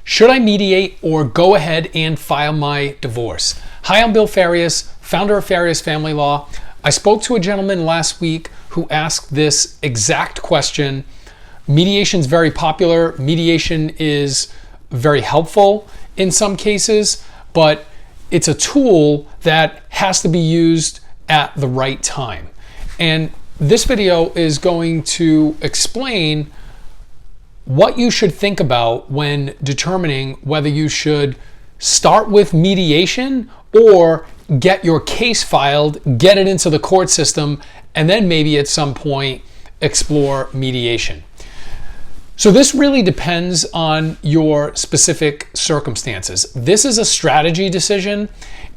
Should I mediate or go ahead and file my divorce? Hi, I'm Bill Farias, founder of Farias Family Law. I spoke to a gentleman last week who asked this exact question. Mediation is very popular. Mediation is very helpful in some cases, but it's a tool that has to be used at the right time. And this video is going to explain what you should think about when determining whether you should start with mediation or get your case filed, get it into the court system, and then maybe at some point explore mediation. So this really depends on your specific circumstances. This is a strategy decision,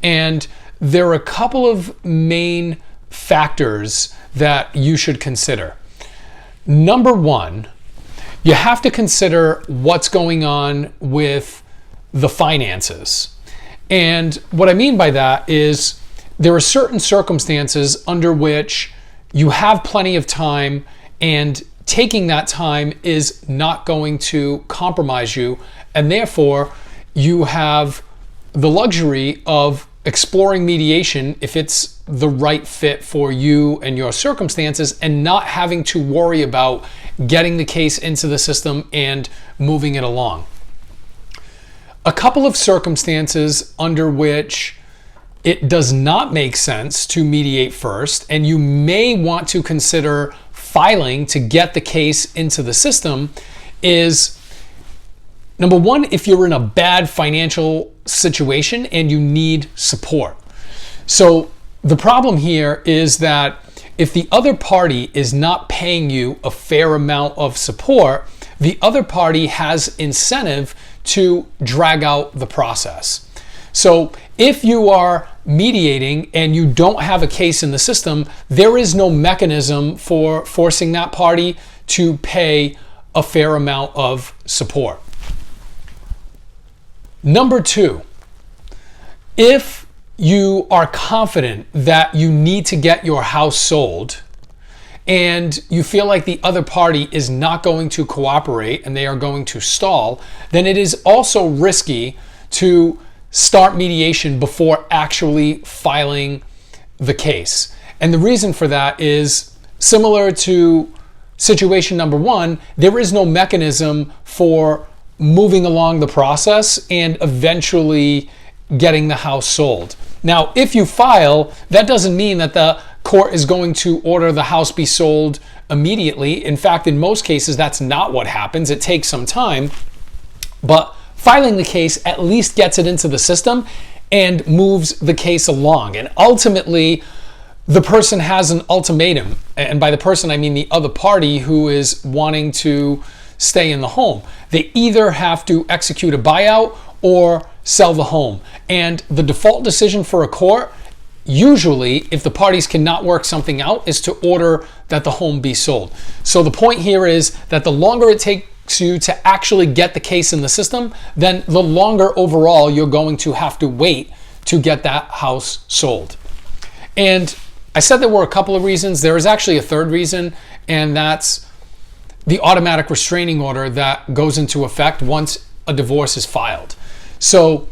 and there are a couple of main factors that you should consider. Number one, you have to consider what's going on with the finances. And what I mean by that is there are certain circumstances under which you have plenty of time, and taking that time is not going to compromise you, and therefore you have the luxury of exploring mediation if it's the right fit for you and your circumstances, and not having to worry about getting the case into the system and moving it along. A couple of circumstances under which it does not make sense to mediate first, and you may want to consider filing to get the case into the system, is number one, if you're in a bad financial situation and you need support. So the problem here is that if the other party is not paying you a fair amount of support, the other party has incentive to drag out the process. So if you are mediating and you don't have a case in the system, there is no mechanism for forcing that party to pay a fair amount of support. Number two, if you are confident that you need to get your house sold and you feel like the other party is not going to cooperate and they are going to stall, then it is also risky to start mediation before actually filing the case. And the reason for that is similar to situation number one, there is no mechanism for moving along the process and eventually getting the house sold. Now, if you file, that doesn't mean that the court is going to order the house be sold immediately. In fact, in most cases, that's not what happens. It takes some time, but filing the case at least gets it into the system and moves the case along. And ultimately, the person has an ultimatum. And by the person, I mean the other party who is wanting to stay in the home. They either have to execute a buyout or sell the home. And the default decision for a court, usually, if the parties cannot work something out, is to order that the home be sold. So the point here is that the longer it takes you to actually get the case in the system, then the longer overall you're going to have to wait to get that house sold. And I said there were a couple of reasons. There is actually a third reason, and that's the automatic restraining order that goes into effect once a divorce is filed. So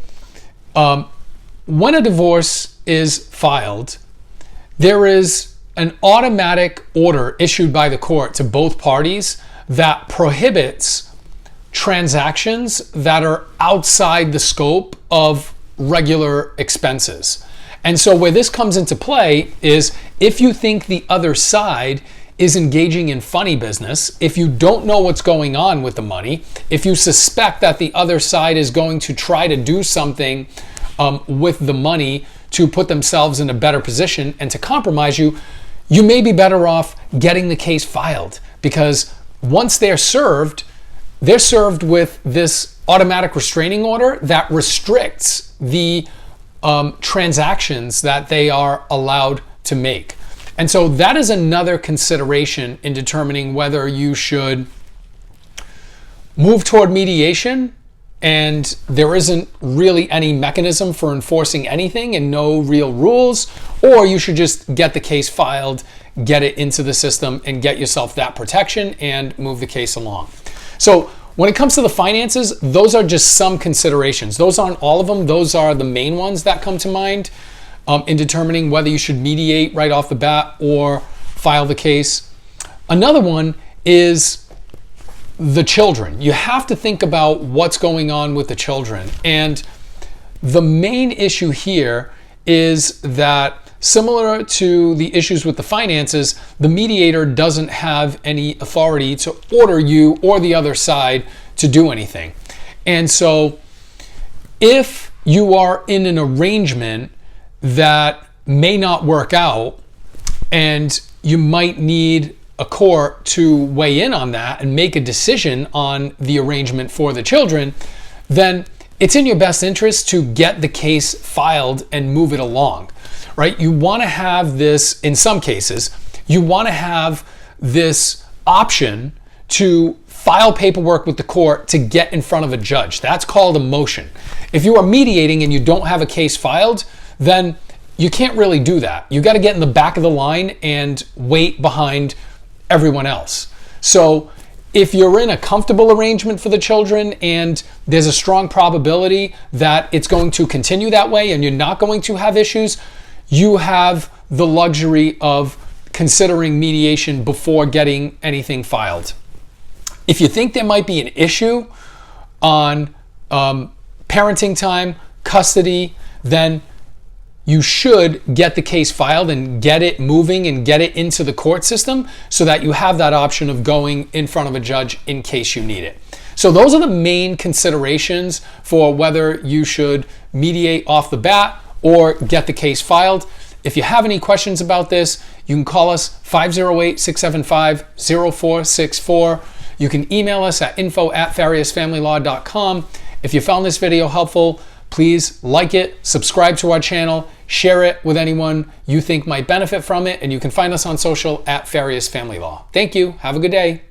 when a divorce is filed, there is an automatic order issued by the court to both parties that prohibits transactions that are outside the scope of regular expenses. And so where this comes into play is if you think the other side is engaging in funny business, if you don't know what's going on with the money, if you suspect that the other side is going to try to do something with the money to put themselves in a better position and to compromise you, you may be better off getting the case filed, because once they're served with this automatic restraining order that restricts the transactions that they are allowed to make. And so that is another consideration in determining whether you should move toward mediation and there isn't really any mechanism for enforcing anything and no real rules, or you should just get the case filed, get it into the system, and get yourself that protection and move the case along. So When it comes to the finances, those are just some considerations. Those aren't all of them. Those are the main ones that come to mind in determining whether you should mediate right off the bat or file the case. Another one is the children. You have to think about what's going on with the children. And the main issue here is that, similar to the issues with the finances, the mediator doesn't have any authority to order you or the other side to do anything. And so if you are in an arrangement that may not work out and you might need a court to weigh in on that and make a decision on the arrangement for the children, then it's in your best interest to get the case filed and move it along. Right? You want to have this, in some cases, you want to have this option to file paperwork with the court to get in front of a judge. That's called a motion. If you are mediating and you don't have a case filed, then you can't really do that. You got to get in the back of the line and wait behind everyone else. So if you're in a comfortable arrangement for the children and there's a strong probability that it's going to continue that way and you're not going to have issues, you have the luxury of considering mediation before getting anything filed. If you think there might be an issue on parenting time, custody, then you should get the case filed and get it moving and get it into the court system so that you have that option of going in front of a judge in case you need it. So those are the main considerations for whether you should mediate off the bat or get the case filed. If you have any questions about this, you can call us 508-675-0464. You can email us at info@farriusfamilylaw.com. If you found this video helpful, please like it, subscribe to our channel, share it with anyone you think might benefit from it, and you can find us on social at Farrius Family Law. Thank you. Have a good day.